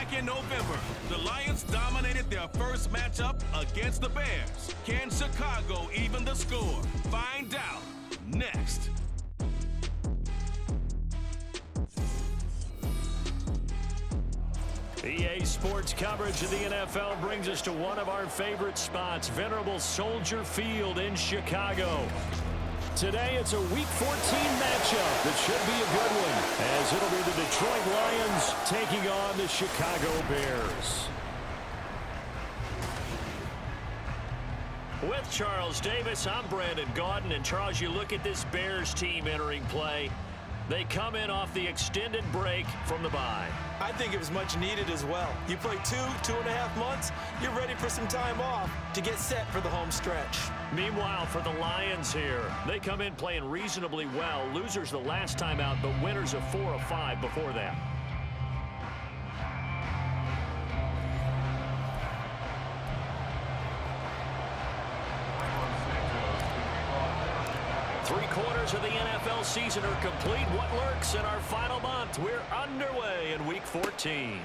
Back in November, the Lions dominated their first matchup against the Bears. Can Chicago even the score? Find out next. EA Sports coverage of the NFL brings us to one of our favorite spots, Venerable Soldier Field in Chicago. Today, it's a Week 14 matchup that should be a good one, as it'll be the Detroit Lions taking on the Chicago Bears. With Charles Davis, I'm Brandon Gaudin, and Charles, you look at this Bears team entering play. They come in off the extended break from the bye. I think it was much needed as well. You play 2.5 months, you're ready for some time off to get set for the home stretch. Meanwhile, for the Lions here, they come in playing reasonably well. Losers the last time out, but winners of 4 of 5 before that. Three-quarters of the NFL season are complete. What lurks in our final month? We're underway in Week 14.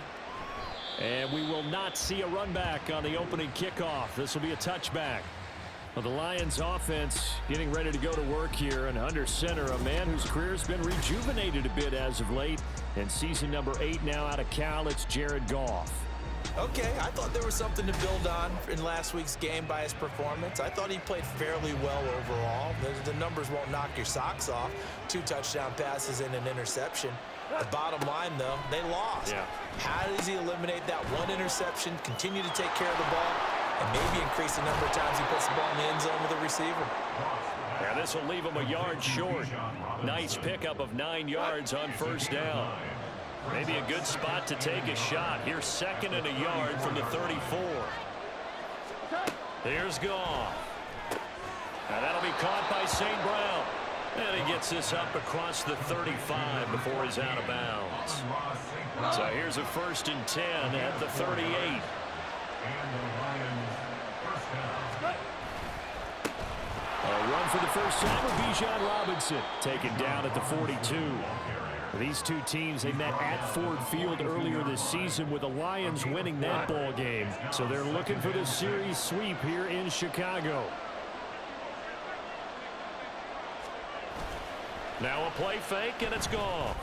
And we will not see a run back on the opening kickoff. This will be a touchback. Well, the Lions offense getting ready to go to work here, and under center, a man whose career has been rejuvenated a bit as of late. In season number 8 now out of Cal, it's Jared Goff. Okay, I thought there was something to build on in last week's game by his performance. I thought he played fairly well overall. The numbers won't knock your socks off. 2 touchdown passes and an interception. The bottom line, though, they lost. Yeah. How does he eliminate that one interception, continue to take care of the ball, and maybe increase the number of times he puts the ball in the end zone with a receiver? Yeah, this will leave him a yard short. Nice pickup of 9 yards on first down. Maybe a good spot to take a shot. Here's 2nd and a yard from the 34. Here's Goff. Now that'll be caught by St. Brown. And he gets this up across the 35 before he's out of bounds. So here's a 1st and 10 at the 38. A run for the first time of Bijan Robinson, taken down at the 42. These two teams, they met at Ford Field earlier this season with the Lions winning that ball game. So they're looking for the series sweep here in Chicago. Now a play fake, and it's Goff.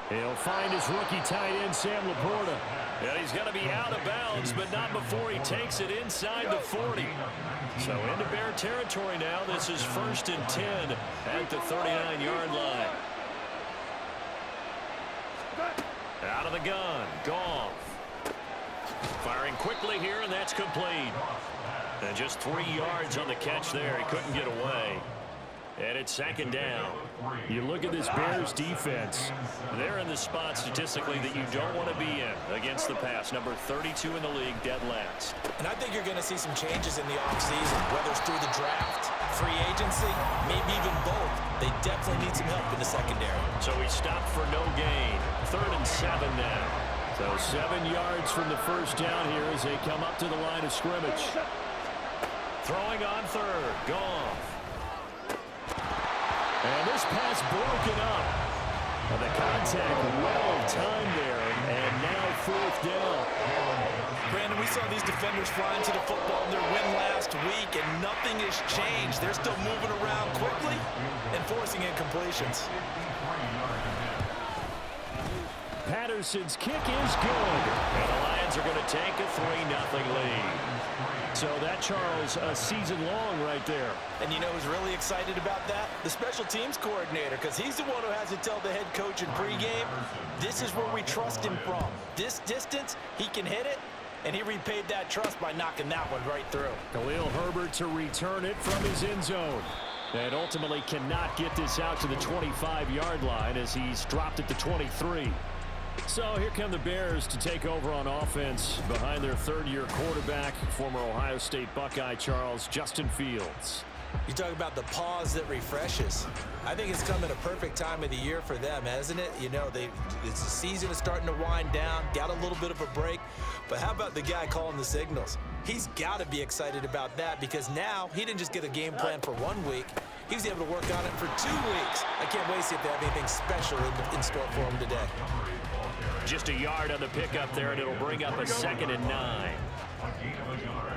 He'll find his rookie tight end, Sam Laporta. And he's going to be out of bounds, but not before he takes it inside the 40. So into Bear territory now. This is 1st and 10 at the 39-yard line. Out of the gun, Goff. Firing quickly here, and that's complete. And just 3 yards on the catch there. He couldn't get away. And it's 2nd down. You look at this Bears defense. They're in the spot statistically that you don't want to be in against the pass. Number 32 in the league, dead last. And I think you're going to see some changes in the offseason, whether it's through the draft, free agency, maybe even both. They definitely need some help in the secondary. So he stopped for no gain. 3rd and 7 now. So 7 yards from the first down here as they come up to the line of scrimmage. Throwing on 3rd, Goff. And this pass broken up. And the contact well timed there, and now 4th down. Brandon, we saw these defenders flying to the football in their win last week, and nothing has changed. They're still moving around quickly and forcing incompletions. Patterson's kick is good. And the Lions are going to take a 3-0 lead. So that, Charles, a season long right there. And you know who's really excited about that? The special teams coordinator, because he's the one who has to tell the head coach in pregame, this is where we trust him from. This distance, he can hit it, and he repaid that trust by knocking that one right through. Khalil Herbert to return it from his end zone. And ultimately cannot get this out to the 25-yard line as he's dropped at the 23. So here come the Bears to take over on offense behind their 3rd-year quarterback, former Ohio State Buckeye Justin Fields. You talk about the pause that refreshes. I think it's come at a perfect time of the year for them, hasn't it? You know, the season is starting to wind down, got a little bit of a break. But how about the guy calling the signals? He's got to be excited about that because now he didn't just get a game plan for 1 week. He was able to work on it for 2 weeks. I can't wait to see if they have anything special in store for him today. Just a yard on the pickup there, and it'll bring up a 2nd and 9. A gain of a yard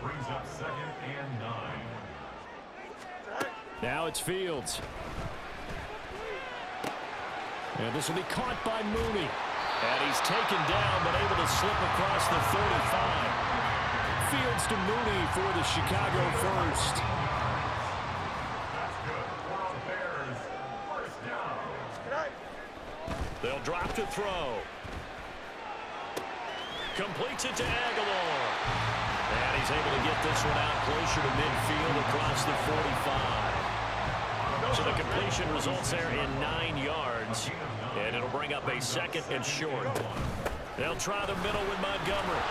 brings up 2nd and 9. Now it's Fields. And this will be caught by Mooney. And he's taken down, but able to slip across the 35. Fields to Mooney for the Chicago first. That's good. For the Bears, first down. They'll drop to throw. Completes it to Aguilar. And he's able to get this one out closer to midfield across the 45. So the completion results there in 9 yards. And it'll bring up a 2nd and short. They'll try the middle with Montgomery.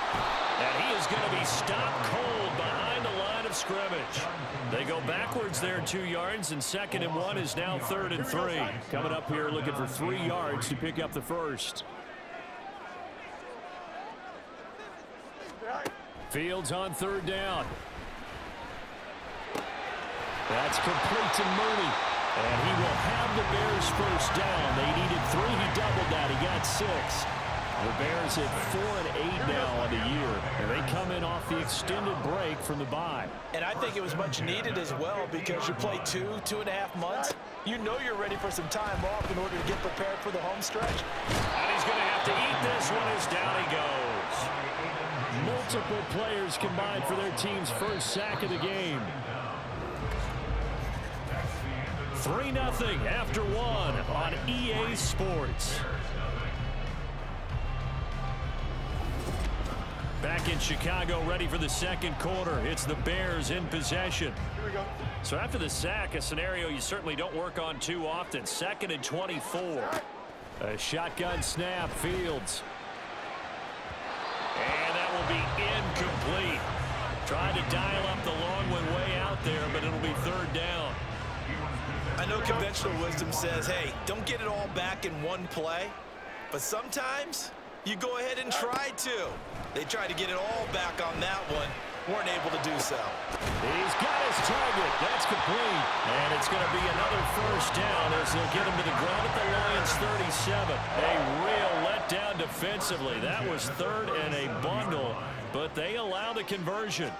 And he is going to be stopped cold behind the line of scrimmage. They go backwards there 2 yards, and 2nd and 1 is now 3rd and 3. Coming up here looking for 3 yards to pick up the first. Fields on 3rd down. That's complete to Mooney. And he will have the Bears first down. They needed 3. He doubled that. He got 6. The Bears at 4 and 8 now on the year. And they come in off the extended break from the bye. And I think it was much needed as well because you play 2.5 months. You know you're ready for some time off in order to get prepared for the home stretch. And he's going to have to eat this one as down he goes. Multiple players combined for their team's first sack of the game. 3-0 after 1 on EA Sports. Back in Chicago, ready for the second quarter. It's the Bears in possession. So after the sack, a scenario you certainly don't work on too often. 2nd and 24. A shotgun snap, Fields. And that will be incomplete. Tried to dial up the long one way out there, but it'll be 3rd down. I know conventional wisdom says, hey, don't get it all back in one play. But sometimes you go ahead and try to. They tried to get it all back on that one. Weren't able to do so. He's got his target. That's complete. And it's going to be another first down as they'll get him to the ground at the Lions 37. A real letdown defensively. That was 3rd and a bundle, but they allow the conversion.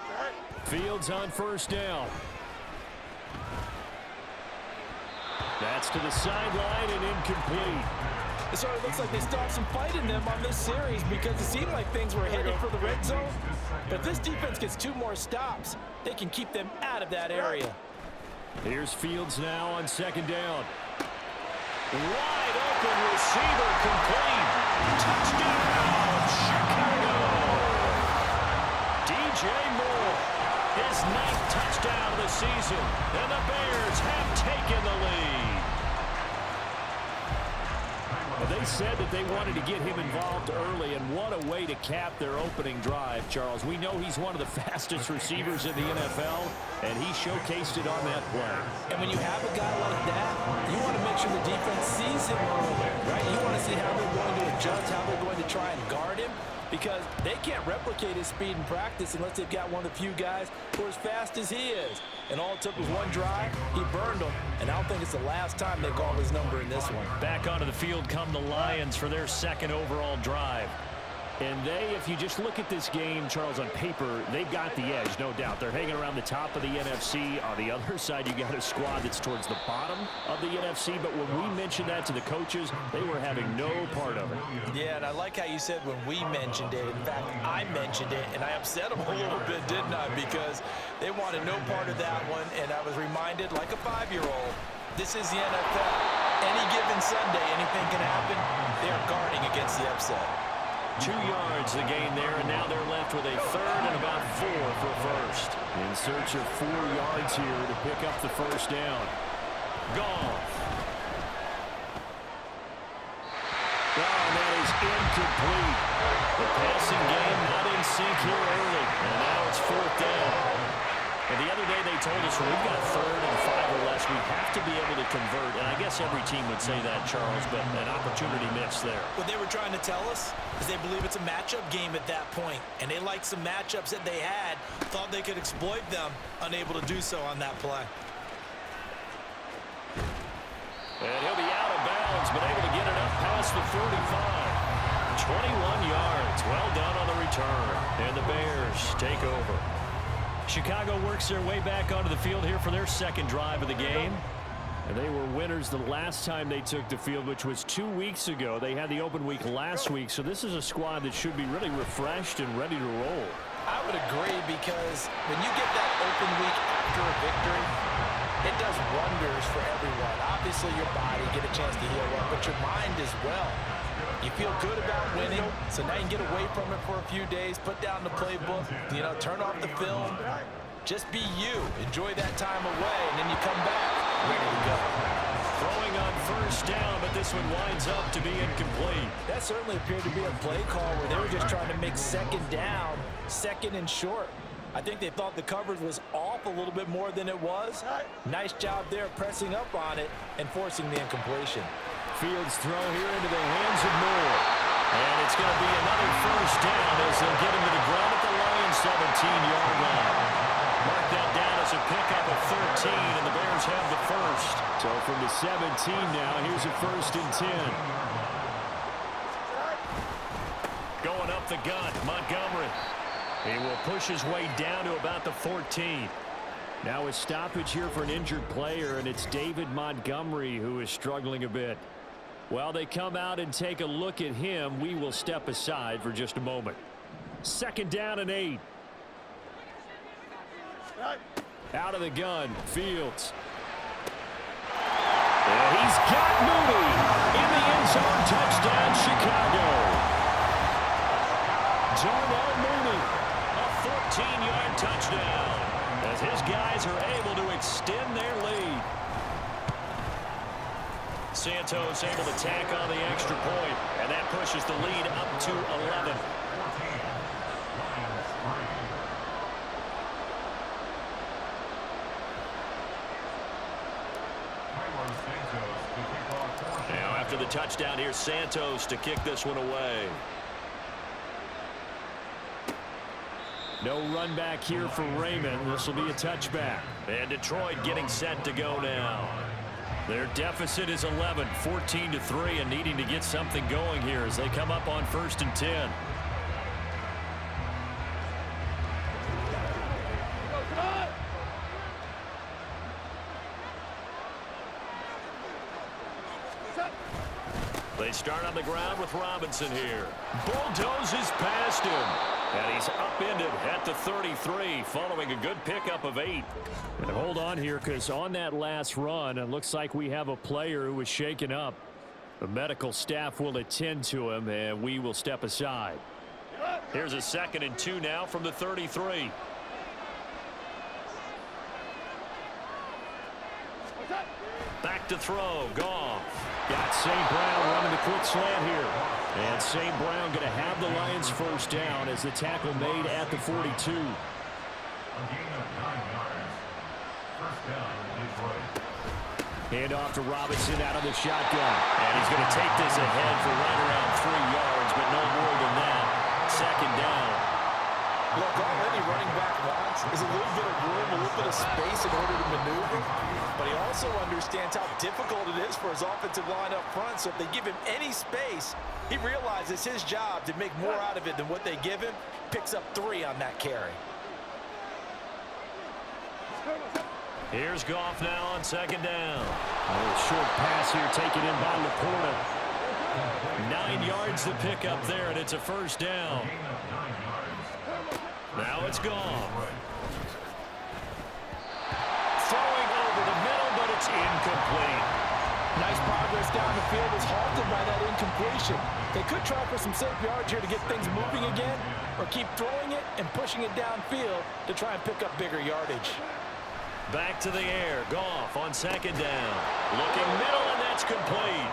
Fields on first down. That's to the sideline and incomplete. It sort of looks like they stopped some fight in them on this series because it seemed like things were headed for the red zone. But if this defense gets 2 more stops, they can keep them out of that area. Here's Fields now on 2nd down. Wide open receiver complete. Touchdown, Chicago. DJ Moore, his 9th touchdown of the season. And the Bears have taken the lead. They said that they wanted to get him involved early, and what a way to cap their opening drive, Charles. We know he's one of the fastest receivers in the NFL, and he showcased it on that play. And when you have a guy like that, you want to make sure the defense sees him early, right? You want to see how they're going to adjust, how they're going to try and guard him, because they can't replicate his speed in practice unless they've got one of the few guys who are as fast as he is. And all it took was one drive. He burned them, and I don't think it's the last time they call his number in this one. Back onto the field come the Lions for their 2nd overall drive. And they, if you just look at this game, Charles, on paper, they've got the edge, no doubt. They're hanging around the top of the NFC. On the other side, you got a squad that's towards the bottom of the NFC. But when we mentioned that to the coaches, they were having no part of it. Yeah, and I like how you said when we mentioned it. In fact, I mentioned it, and I upset them a little bit, didn't I? Because they wanted no part of that one, and I was reminded, like a 5-year-old, this is the NFL. Any given Sunday, anything can happen. They are guarding against the upset. 2 yards the gain there, and now they're left with a 3rd and about 4 for first. In search of 4 yards here to pick up the first down. Goff. And that is incomplete. The passing game not in sync here early, and now it's 4th down. And the other day they told us when we've got 3rd and 5 or less, we have to be able to convert. And I guess every team would say that, Charles, but an opportunity missed there. What they were trying to tell us is they believe it's a matchup game at that point. And they liked some matchups that they had, thought they could exploit them, unable to do so on that play. And he'll be out of bounds, but able to get it up past the 35. 21 yards. Well done on the return. And the Bears take over. Chicago works their way back onto the field here for their second drive of the game. And they were winners the last time they took the field, which was 2 weeks ago. They had the open week last week, so this is a squad that should be really refreshed and ready to roll. I would agree, because when you get that open week after a victory, it does wonders for everyone. Obviously, your body get a chance to heal up, but your mind as well. You feel good about winning, so now you can get away from it for a few days, put down the playbook, turn off the film. Just be you. Enjoy that time away, and then you come back ready to go. Throwing on first down, but this one winds up to be incomplete. That certainly appeared to be a play call where they were just trying to make second down, second and short. I think they thought the coverage was off a little bit more than it was. Nice job there pressing up on it and forcing the incompletion. Fields throw here into the hands of Moore. And it's going to be another first down as they'll get him to the ground at the Lions' 17-yard line. Mark that down as a pickup of 13, and the Bears have the first. So from the 17 now, here's a 1st and 10. Going up the gut, Montgomery. He will push his way down to about the 14. Now a stoppage here for an injured player, and it's David Montgomery who is struggling a bit. While they come out and take a look at him, we will step aside for just a moment. 2nd down and 8. Out of the gun, Fields. And he's got Mooney in the end zone. Touchdown, Chicago. Darnell Mooney, a 14-yard touchdown, as his guys are able to extend their lead. Santos able to tack on the extra point, and that pushes the lead up to 11. Now after the touchdown, here's Santos to kick this one away. No run back here for Raymond. This will be a touchback. And Detroit getting set to go now. Their deficit is 11, 14-3, and needing to get something going here as they come up on 1st and 10. They start on the ground with Robinson here. Bulldozes past him. And he's upended at the 33, following a good pickup of 8. And hold on here, because on that last run, it looks like we have a player who was shaken up. The medical staff will attend to him, and we will step aside. Here's a 2nd and 2 now from the 33. Back to throw, Goff. Got St. Brown running the quick slant here. And St. Brown going to have the Lions first down as the tackle made at the 42. A gain of 9 yards. First down, Detroit. Hand off to Robinson out of the shotgun. And he's going to take this ahead for right around 3 yards, but no more than that. 2nd down. Look, all any running back wants is a little bit of room, a little bit of space in order to maneuver. But he also understands how difficult it is for his offensive line up front. So if they give him any space, he realizes his job to make more out of it than what they give him. Picks up 3 on that carry. Here's Goff now on 2nd down. A short pass here taken in by Laporta. 9 yards to pick up there, and it's a first down. Now it's Goff. Throwing over the middle, but it's incomplete. Nice progress down the field was halted by that incompletion. They could try for some safe yards here to get things moving again, or keep throwing it and pushing it downfield to try and pick up bigger yardage. Back to the air. Goff on 2nd down. Looking middle, and that's complete.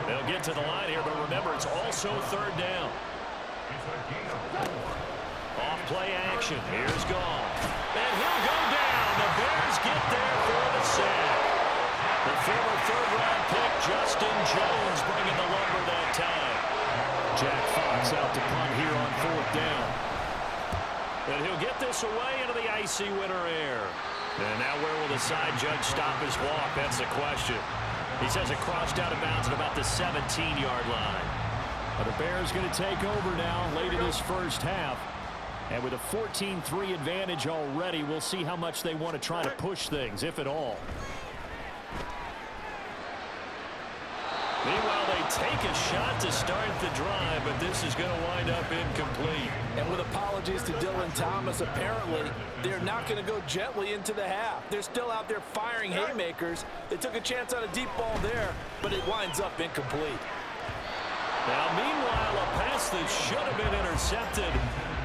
They'll get to the line here, but remember, it's also 3rd down. Off play action. Here's Goff. And he'll go down. The Bears get there for the sack. The former 3rd-round pick, Justin Jones, bringing the lumber that time. Jack Fox out to punt here on 4th down. And he'll get this away into the icy winter air. And now where will the side judge stop his walk? That's the question. He says it crossed out of bounds at about the 17-yard line. The Bears going to take over now late in this first half. And with a 14-3 advantage already, we'll see how much they want to try to push things, if at all. Meanwhile, they take a shot to start the drive, but this is going to wind up incomplete. And with apologies to Dylan Thomas, apparently they're not going to go gently into the half. They're still out there firing haymakers. They took a chance on a deep ball there, but it winds up incomplete. Now, meanwhile, a pass that should have been intercepted,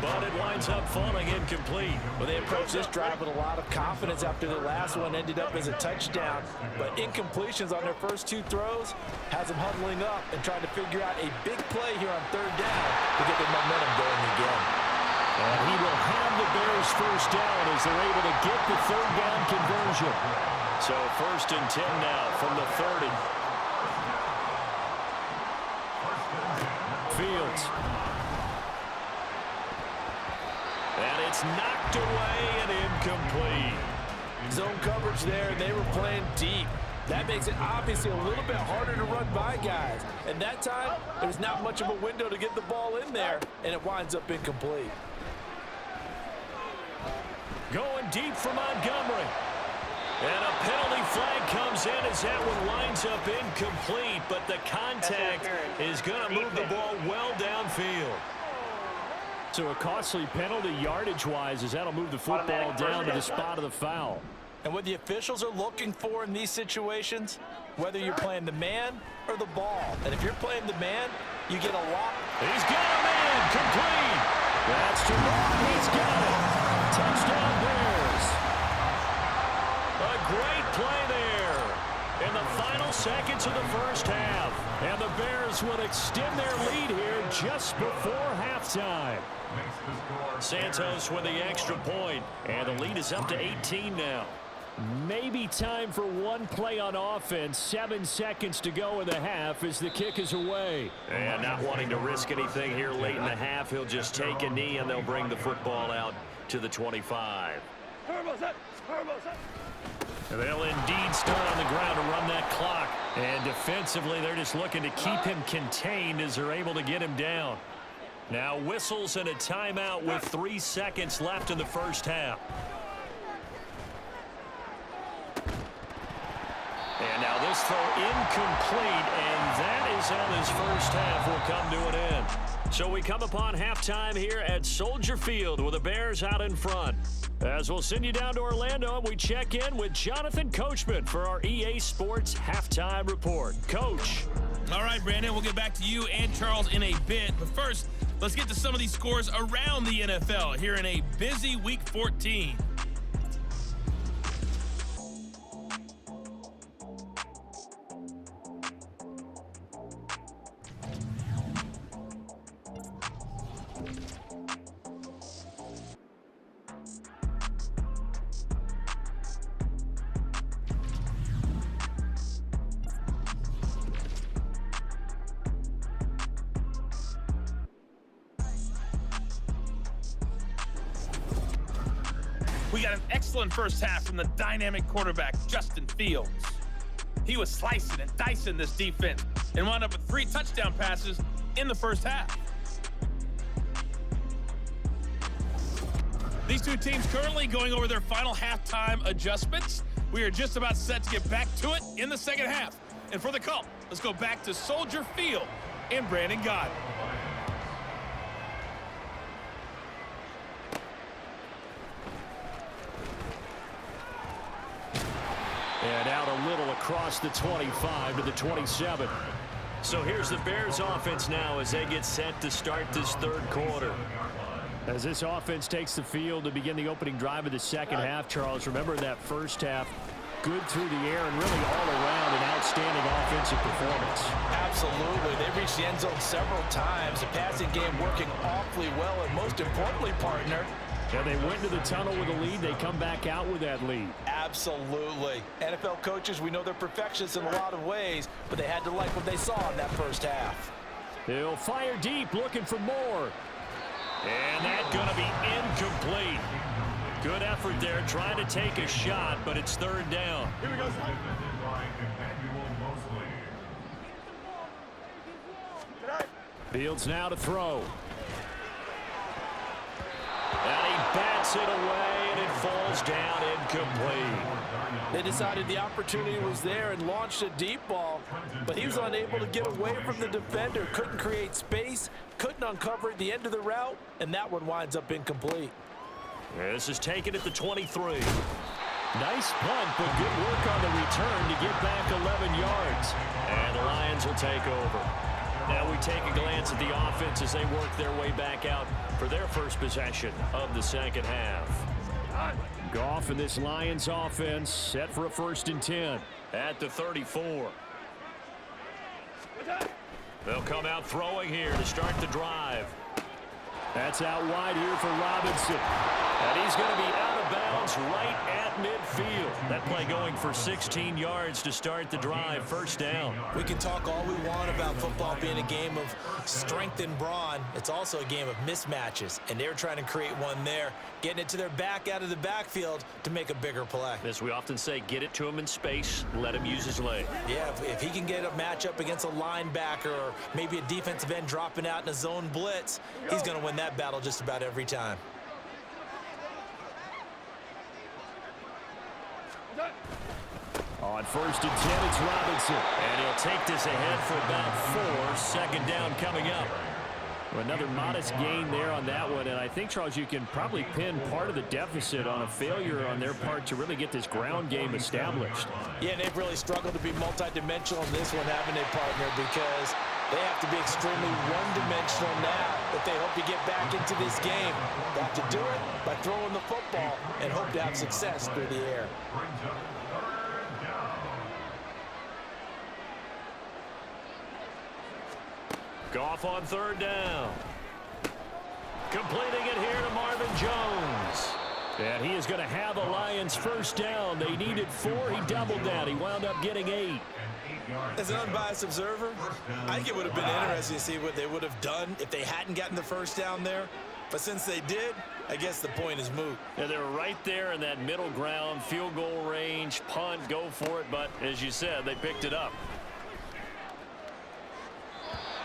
but it winds up falling incomplete. Well, they approached this drive with a lot of confidence after the last one ended up as a touchdown. But incompletions on their first two throws has them huddling up and trying to figure out a big play here on third down to get their momentum going again. And he will have the Bears first down as they're able to get the third down conversion. So 1st and 10 now from the 30. Fields. And it's knocked away and incomplete. Zone coverage there, and they were playing deep. That makes it obviously a little bit harder to run by guys. And that time, there's not much of a window to get the ball in there, and it winds up incomplete. Going deep for Montgomery. And a penalty flag comes in as that one winds up incomplete, but the contact is going to move the ball well downfield. So a costly penalty yardage-wise as that'll move the football down to the spot of the foul. And what the officials are looking for in these situations, whether you're playing the man or the ball. And if you're playing the man, you get a lot. He's got a man, complete. That's Jerome, he's got it. Touchdown Bears. A great play there in the final seconds of the first half. And the Bears will extend their lead here just before halftime. Santos with the extra point, and the lead is up to 18 now. Maybe time for one play on offense. 7 seconds to go in the half as the kick is away. And not wanting to risk anything here late in the half, he'll just take a knee and they'll bring the football out to the 25. And they'll indeed start on the ground to run that clock. And defensively, they're just looking to keep him contained as they're able to get him down. Now whistles and a timeout with 3 seconds left in the first half. And now this throw incomplete, and that is how this first half will come to an end. So we come upon halftime here at Soldier Field with the Bears out in front. As we'll send you down to Orlando, and we check in with Jonathan Coachman for our EA Sports Halftime Report. Coach. All right, Brandon, we'll get back to you and Charles in a bit. But first, let's get to some of these scores around the NFL here in a busy Week 14. We got an excellent first half from the dynamic quarterback, Justin Fields. He was slicing and dicing this defense and wound up with 3 touchdown passes in the first half. These two teams currently going over their final halftime adjustments. We are just about set to get back to it in the second half. And for the call, let's go back to Soldier Field in Brandon Gott. And out a little across the 25 to the 27. So here's the Bears offense now as they get set to start this third quarter. As this offense takes the field to begin the opening drive of the second half, Charles, remember that first half, good through the air and really all around an outstanding offensive performance. Absolutely. They reached the end zone several times. The passing game working awfully well, and most importantly, partner, and they went to the tunnel with a lead. They come back out with that lead. Absolutely. NFL coaches, we know they're perfectionists in a lot of ways, but they had to like what they saw in that first half. They'll fire deep, looking for more. And that's going to be incomplete. Good effort there, trying to take a shot, but it's third down. Here we go. Fields now to throw. And he bats it away, and it falls down incomplete. They decided the opportunity was there and launched a deep ball, but he was unable to get away from the defender, couldn't create space, couldn't uncover at the end of the route, and that one winds up incomplete. This is taken at the 23. Nice punt, but good work on the return to get back 11 yards. And the Lions will take over. Now we take a glance at the offense as they work their way back out for their first possession of the second half. Goff and this Lions offense set for a 1st and 10 at the 34. They'll come out throwing here to start the drive. That's out wide here for Robinson. And he's going to be out of bounds right at midfield. That play going for 16 yards to start the drive. 1st down. We can talk all we want about football being a game of strength and brawn. It's also a game of mismatches, and they're trying to create one there, getting it to their back out of the backfield to make a bigger play. As we often say, get it to him in space, let him use his leg. Yeah, if he can get a matchup against a linebacker or maybe a defensive end dropping out in a zone blitz, he's going to win that battle just about every time. On 1st and 10, it's Robinson. And he'll take this ahead for about 4. 2nd down coming up. Another modest gain there on that one. And I think, Charles, you can probably pin part of the deficit on a failure on their part to really get this ground game established. Yeah, they've really struggled to be multidimensional in this one, haven't they, partner? Because they have to be extremely one-dimensional now if they hope to get back into this game. They have to do it by throwing the football and hope to have success through the air. Goff on 3rd down. Completing it here to Marvin Jones. And he is going to have a Lions 1st down. They needed 4. He doubled that. He wound up getting 8. As an unbiased observer, I think it would have been interesting to see what they would have done if they hadn't gotten the 1st down there. But since they did, I guess the point is moot. Yeah, they were right there in that middle ground, field goal range, punt, go for it. But as you said, they picked it up.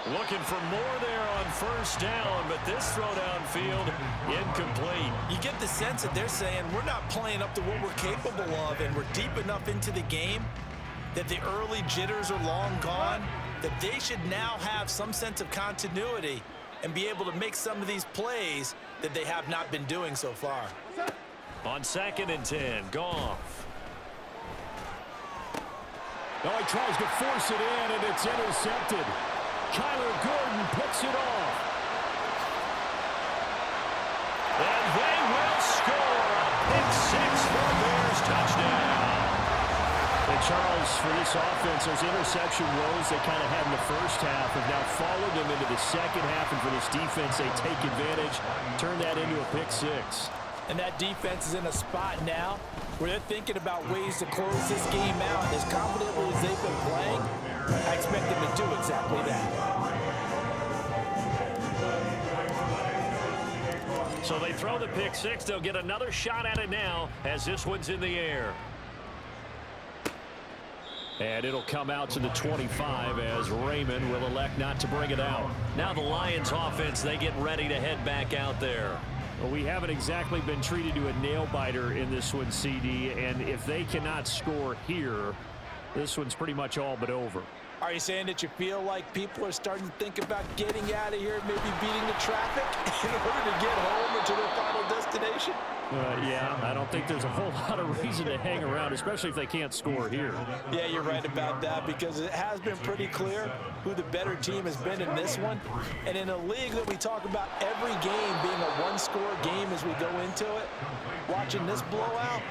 Looking for more there on 1st down, but this throw downfield incomplete. You get the sense that they're saying we're not playing up to what we're capable of, and we're deep enough into the game that the early jitters are long gone, that they should now have some sense of continuity and be able to make some of these plays that they have not been doing so far. On 2nd and 10, Goff. Oh, he tries to force it in, and it's intercepted. Kyler Gordon picks it off. And they will score a pick 6 for a Bears touchdown. And Charles, for this offense, those interception woes they kind of had in the 1st half have now followed them into the 2nd half. And for this defense, they take advantage, turn that into a pick 6. And that defense is in a spot now where they're thinking about ways to close this game out. As confidently as they've been playing, I expect them to do exactly that. So they throw the pick 6. They'll get another shot at it now as this one's in the air. And it'll come out to the 25 as Raymond will elect not to bring it out. Now the Lions offense, they get ready to head back out there. Well, we haven't exactly been treated to a nail-biter in this one, CD, and if they cannot score here, this one's pretty much all but over. Are you saying that you feel like people are starting to think about getting out of here, maybe beating the traffic in order to get home or to their final destination? Yeah, I don't think there's a whole lot of reason to hang around, especially if they can't score here. Yeah, you're right about that, because it has been pretty clear who the better team has been in this one. And in a league that we talk about every game being a one-score game as we go into it, watching this blowout,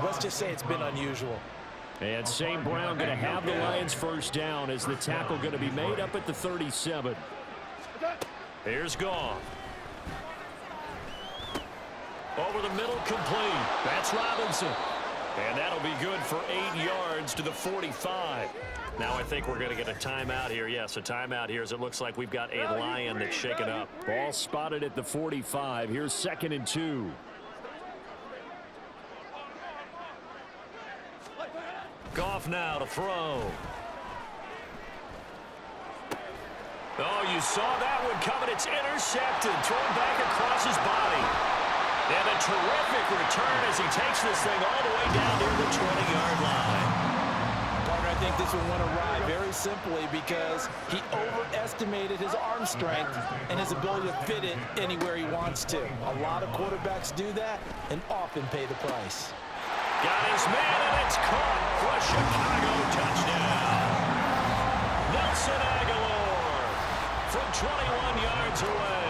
let's just say it's been unusual. And St. Brown going to have the Lions 1st down as the tackle going to be made up at the 37. Here's Goff. Over the middle, complete. That's Robinson. And that'll be good for 8 yards to the 45. Now I think we're going to get a timeout here. Yes, a timeout here as it looks like we've got a Lion that's shaken up. Ball spotted at the 45. Here's 2nd and 2. Goff now to throw. Oh, you saw that one coming. It's intercepted. Thrown back across his body. And a terrific return as he takes this thing all the way down near the 20-yard line. Partner, I think this one went awry very simply because he overestimated his arm strength and his ability to fit it anywhere he wants to. A lot of quarterbacks do that and often pay the price. Got his man, and it's caught for a Chicago touchdown. Nelson Aguilar from 21 yards away.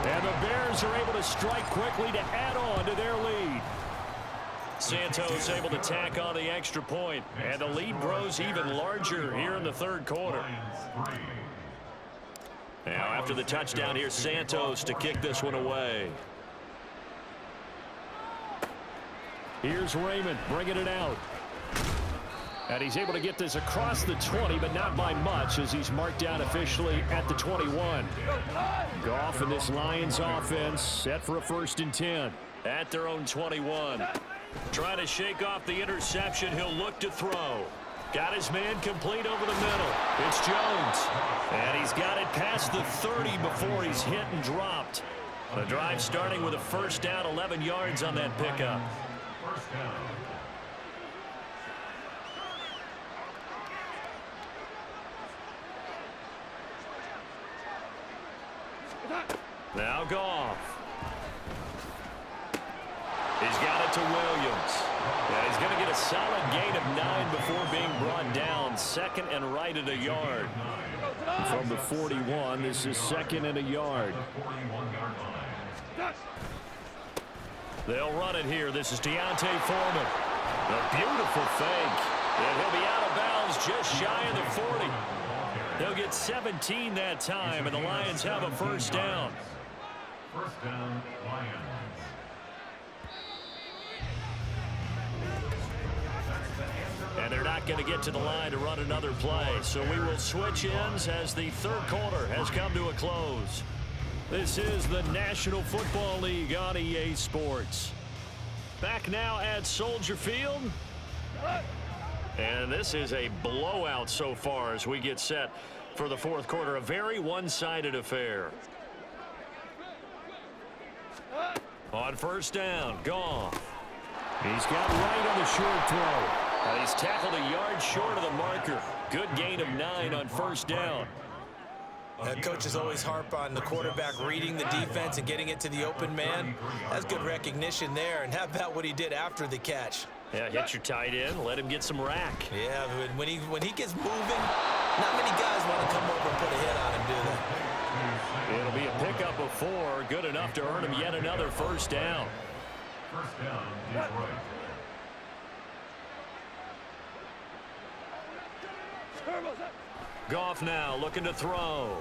And the Bears are able to strike quickly to add on to their lead. Santos able to tack on the extra point, and the lead grows even larger here in the third quarter. Now, after the touchdown, here's Santos to kick this one away. Here's Raymond bringing it out. And he's able to get this across the 20, but not by much as he's marked down officially at the 21. Goff and this Lions offense set for a 1st and 10 at their own 21. Trying to shake off the interception. He'll look to throw. Got his man complete over the middle. It's Jones. And he's got it past the 30 before he's hit and dropped. The drive starting with a 1st down, 11 yards on that pickup. First down. Now Goff. He's got it to Williams. And he's going to get a solid gain of 9 before being brought down. 2nd and right at a yard. From the 41, this is 2nd and a yard. They'll run it here. This is Deontay Foreman. A beautiful fake. And he'll be out of bounds just shy of the 40. They'll get 17 that time, and the Lions have a 1st down. First down, Lions. And they're not going to get to the line to run another play. So we will switch ends as the third quarter has come to a close. This is the National Football League on EA Sports. Back now at Soldier Field. And this is a blowout so far as we get set for the fourth quarter. A very one-sided affair. On 1st down, Goff. He's got right on the short throw. And he's tackled a yard short of the marker. Good gain of 9 on 1st down. Coaches always harp on the quarterback reading the defense and getting it to the open man. That's good recognition there. And how about what he did after the catch? Yeah, hit your tight end, let him get some rack. Yeah, when he gets moving, not many guys want to come over and put a hit on him, do they? It'll be a pickup of 4, good enough to earn him yet another 1st down. First down, Detroit. Goff now looking to throw.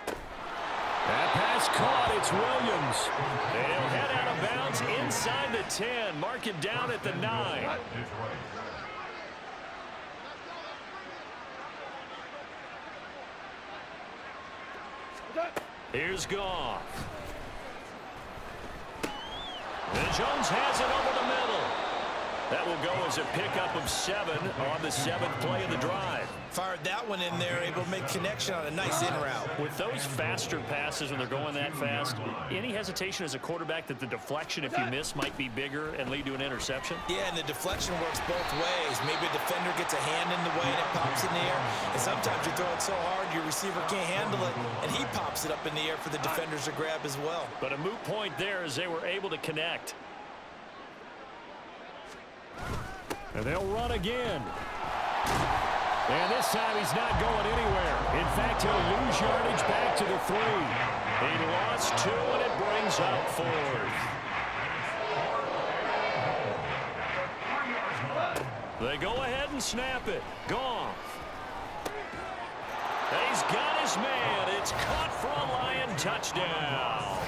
That pass caught. It's Williams. And he'll head out of bounds inside the 10. Mark it down at the 9. Here's Goff. And Jones has it over the middle. That will go as a pickup of 7 on the 7th play of the drive. Fired that one in there, able to make connection on a nice in route. With those faster passes when they're going that fast, any hesitation as a quarterback that the deflection, if you miss, might be bigger and lead to an interception? Yeah, and the deflection works both ways. Maybe a defender gets a hand in the way and it pops in the air. And sometimes you throw it so hard your receiver can't handle it, and he pops it up in the air for the defenders to grab as well. But a moot point there as they were able to connect. And they'll run again. And this time he's not going anywhere. In fact, he'll lose yardage back to the 3. He lost 2, and it brings up 4. They go ahead and snap it. Goff. He's got his man. It's caught for a Lion touchdown.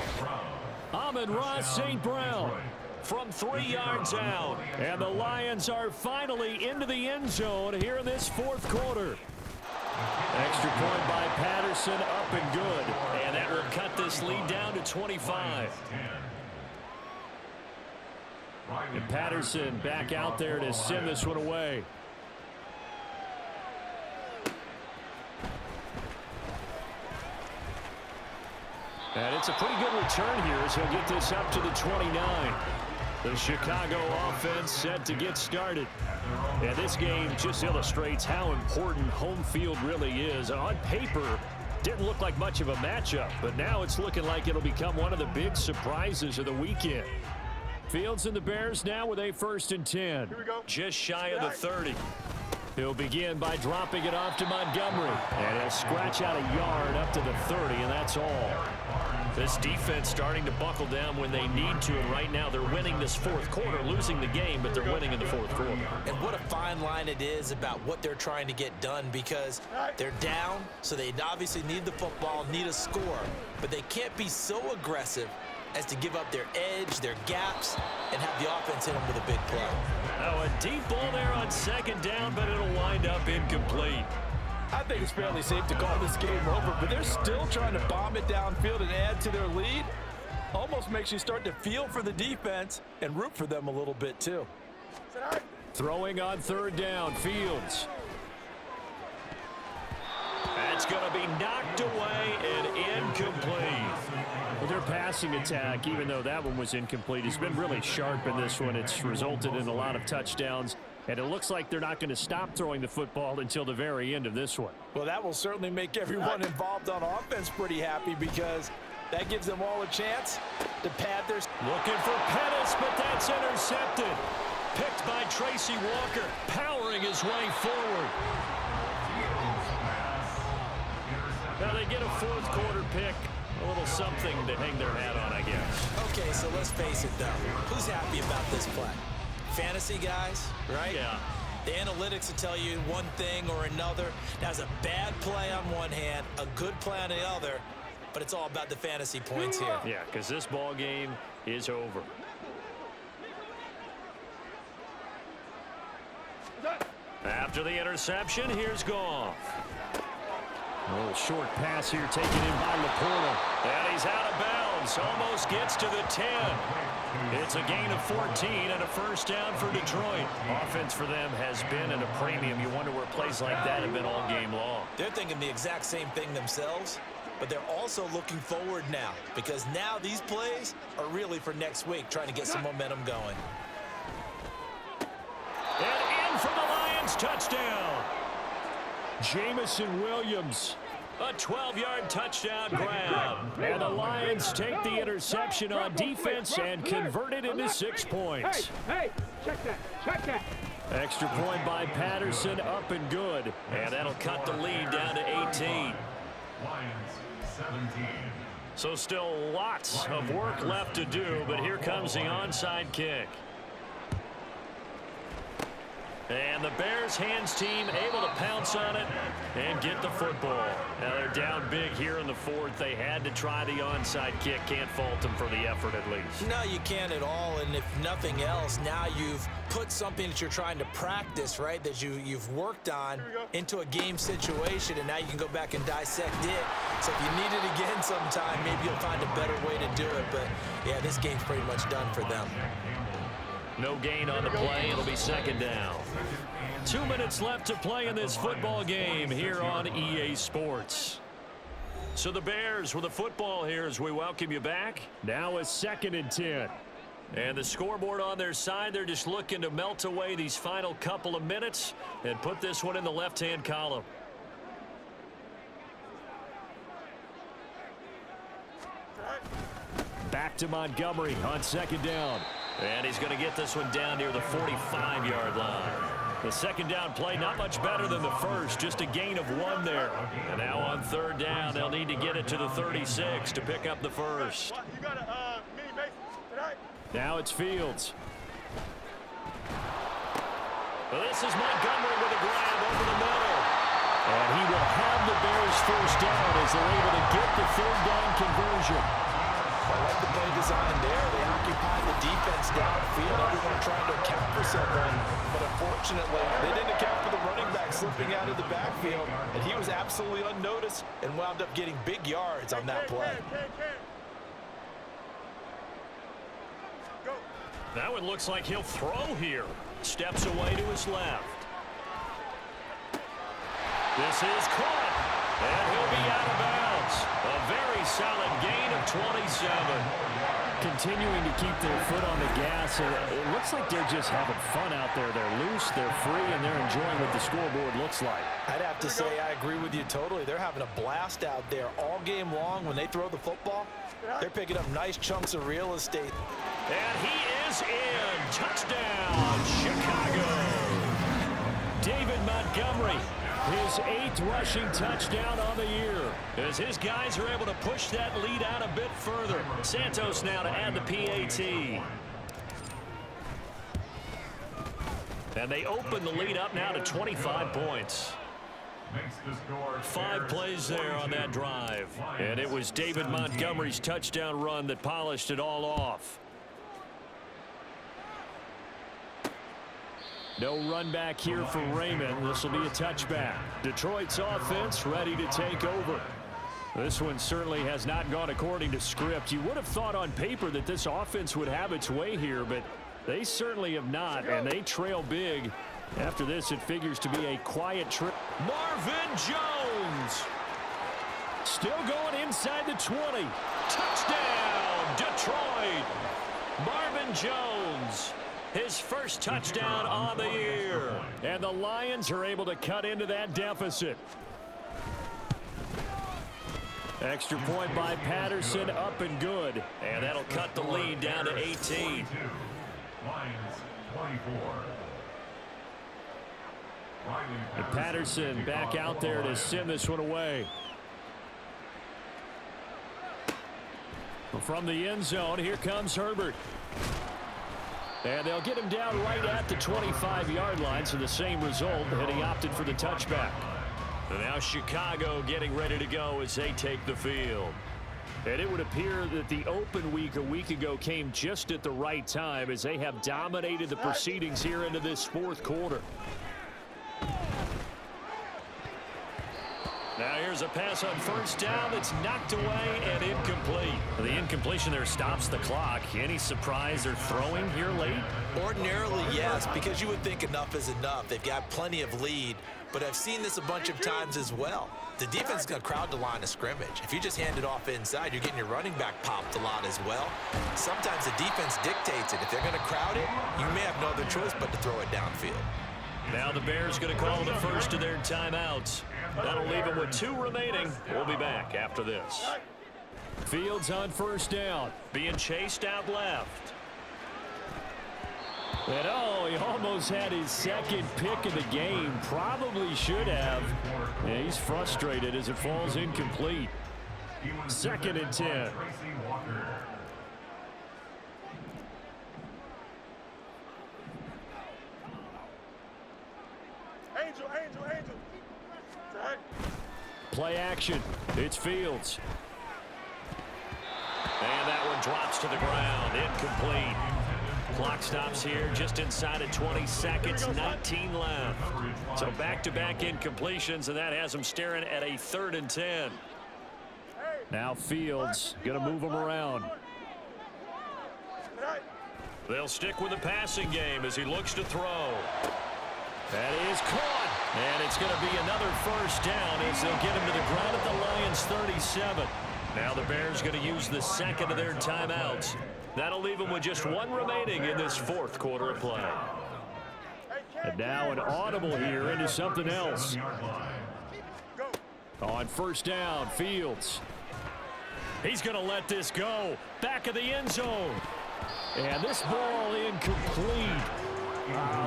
Amon-Ra St. Brown from 3 yards out. And the Lions are finally into the end zone here in this fourth quarter. Extra point by Patterson, up and good. And that will cut this lead down to 25. And Patterson back out there to send this one away. And it's a pretty good return here as he'll get this up to the 29. The Chicago offense set to get started. And this game just illustrates how important home field really is. On paper, didn't look like much of a matchup, but now it's looking like it'll become one of the big surprises of the weekend. Fields and the Bears now with a 1st and 10. Here we go. Just shy of the 30. He'll begin by dropping it off to Montgomery. And he'll scratch out a yard up to the 30, and that's all. This defense starting to buckle down when they need to, and right now they're winning this 4th quarter, losing the game, but they're winning in the 4th quarter. And what a fine line it is about what they're trying to get done, because they're down, so they obviously need the football, need a score, but they can't be so aggressive as to give up their edge, their gaps, and have the offense hit them with a big play. Oh, a deep ball there on 2nd down, but it'll wind up incomplete. I think it's fairly safe to call this game over, but they're still trying to bomb it downfield and add to their lead. Almost makes you start to feel for the defense and root for them a little bit too. Throwing on 3rd down, Fields. That's going to be knocked away and incomplete. Well, their passing attack, even though that one was incomplete, has been really sharp in this one. It's resulted in a lot of touchdowns. And it looks like they're not going to stop throwing the football until the very end of this one. Well, that will certainly make everyone involved on offense pretty happy, because that gives them all a chance to pad their... Looking for Pettis, but that's intercepted. Picked by Tracy Walker, powering his way forward. Now they get a 4th quarter pick. A little something to hang their hat on, I guess. Okay, so let's face it, though. Who's happy about this play? Fantasy guys, right? Yeah. The analytics will tell you one thing or another. That's a bad play on one hand, a good play on the other, but it's all about the fantasy points here. Yeah, because this ball game is over. After the interception, here's Goff. A little short pass here taken in by Laporta. And he's out of bounds. Almost gets to the 10. It's a gain of 14 and a 1st down for Detroit. Offense for them has been at a premium. You wonder where plays like that have been all game long. They're thinking the exact same thing themselves, but they're also looking forward now, because now these plays are really for next week, trying to get some momentum going. And in for the Lions, touchdown. Jamison Williams, a 12-yard touchdown grab. And the Lions take the interception on defense and convert it into 6 points. Hey, check that. Extra point by Patterson, up and good. And that'll cut the lead down to 18. Lions 17. So still lots of work left to do, but here comes the onside kick. And the Bears hands team able to pounce on it and get the football. Now they're down big here in the 4th. They had to try the onside kick. Can't fault them for the effort at least. No, you can't at all. And if nothing else, now you've put something that you're trying to practice, right, that you've worked on into a game situation, and now you can go back and dissect it. So if you need it again sometime, maybe you'll find a better way to do it. But, yeah, this game's pretty much done for them. No gain on the play. It'll be 2nd down. 2 minutes left to play in this football game here on EA Sports. So the Bears with the football here as we welcome you back. Now a 2nd and 10. And the scoreboard on their side, they're just looking to melt away these final couple of minutes and put this one in the left-hand column. Back to Montgomery on 2nd down. And he's going to get this one down near the 45-yard line. The 2nd down play not much better than the first, just a gain of 1 there. And now on 3rd down, they'll need to get it to the 36 to pick up the first. You got a mini base tonight? Now it's Fields. Well, this is Montgomery with a grab over the middle. And he will have the Bears 1st down as they're able to get the 3rd down conversion. I like the play design there. They occupy the defense downfield. Everyone trying to account for someone. But unfortunately, they didn't account for the running back slipping out of the backfield. And he was absolutely unnoticed and wound up getting big yards on that play. That one looks like he'll throw here. Steps away to his left. This is caught. And he'll be out of bounds. is. A very solid gain of 27. Continuing to keep their foot on the gas. It looks like they're just having fun out there. They're loose, they're free, and they're enjoying what the scoreboard looks like. I'd have to say I agree with you totally. They're having a blast out there all game long. When they throw the football, they're picking up nice chunks of real estate. And he is in. Touchdown, Chicago. David Montgomery, his 8th rushing touchdown on the year, as his guys are able to push that lead out a bit further. Santos now to add the PAT. And they open the lead up now to 25 points. 5 plays there on that drive. And it was David Montgomery's touchdown run that polished it all off. No run back here for Raymond. This will be a touchback. Detroit's offense ready to take over. This one certainly has not gone according to script. You would have thought on paper that this offense would have its way here, but they certainly have not, and they trail big. After this, it figures to be a quiet trip. Marvin Jones. Still going inside the 20. Touchdown, Detroit. Marvin Jones. His first touchdown on the year. And the Lions are able to cut into that deficit. Extra point by Patterson, up and good. And that'll cut the lead down to 18. Lions 24. And Patterson back out there to send this one away. From the end zone, here comes Herbert. And they'll get him down right at the 25-yard line, so the same result, and he opted for the touchback. And now Chicago getting ready to go as they take the field. And it would appear that the open week a week ago came just at the right time, as they have dominated the proceedings here into this 4th quarter. Now here's a pass on first down that's knocked away and incomplete. The incompletion there stops the clock. Any surprise they're throwing here late? Ordinarily, yes, because you would think enough is enough. They've got plenty of lead, but I've seen this a bunch of times as well. The defense is going to crowd the line of scrimmage. If you just hand it off inside, you're getting your running back popped a lot as well. Sometimes the defense dictates it. If they're going to crowd it, you may have no other choice but to throw it downfield. Now the Bears going to call the first of their timeouts. That'll leave them with 2 remaining. We'll be back after this. Fields on first down. Being chased out left. And oh, he almost had his second pick of the game. Probably should have. Yeah, he's frustrated as it falls incomplete. 2nd and 10. Angel. Play action. It's Fields. And that one drops to the ground. Incomplete. Clock stops here just inside of 20 seconds. 19 left. So back-to-back incompletions, and that has them staring at a 3rd and 10. Now Fields going to move them around. They'll stick with the passing game as he looks to throw. That is caught. And it's going to be another first down as they'll get him to the ground at the Lions 37. Now the Bears going to use the second of their timeouts. That'll leave them with just 1 remaining in this 4th quarter of play. And now an audible here into something else. On first down, Fields. He's going to let this go. Back of the end zone. And this ball incomplete.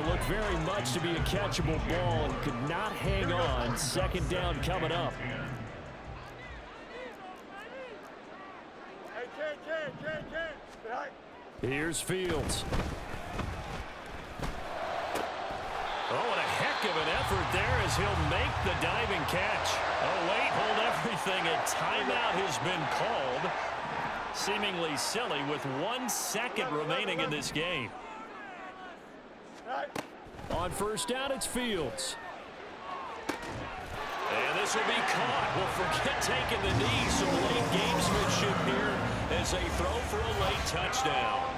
Looked very much to be a catchable ball and could not hang on. 2nd down coming up. Here's Fields. Oh, and a heck of an effort there as he'll make the diving catch. Oh, wait, hold everything. A timeout has been called. Seemingly silly with 1 second remaining in this game. On first down, it's Fields. And this will be caught. Well, forget taking the knee. Some late gamesmanship here as they throw for a late touchdown.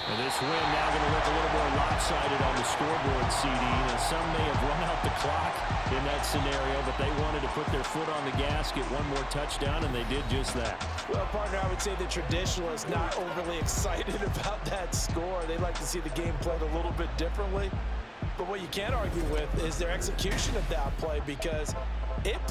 And this win now going to look a little more lopsided on the scoreboard, CD. Some may have run out the clock in that scenario, but they wanted to put their foot on the gas, get one more touchdown, and they did just that. Well, partner, I would say the traditionalists not overly excited about that score. They'd like to see the game played a little bit differently. But what you can't argue with is their execution of that play, because it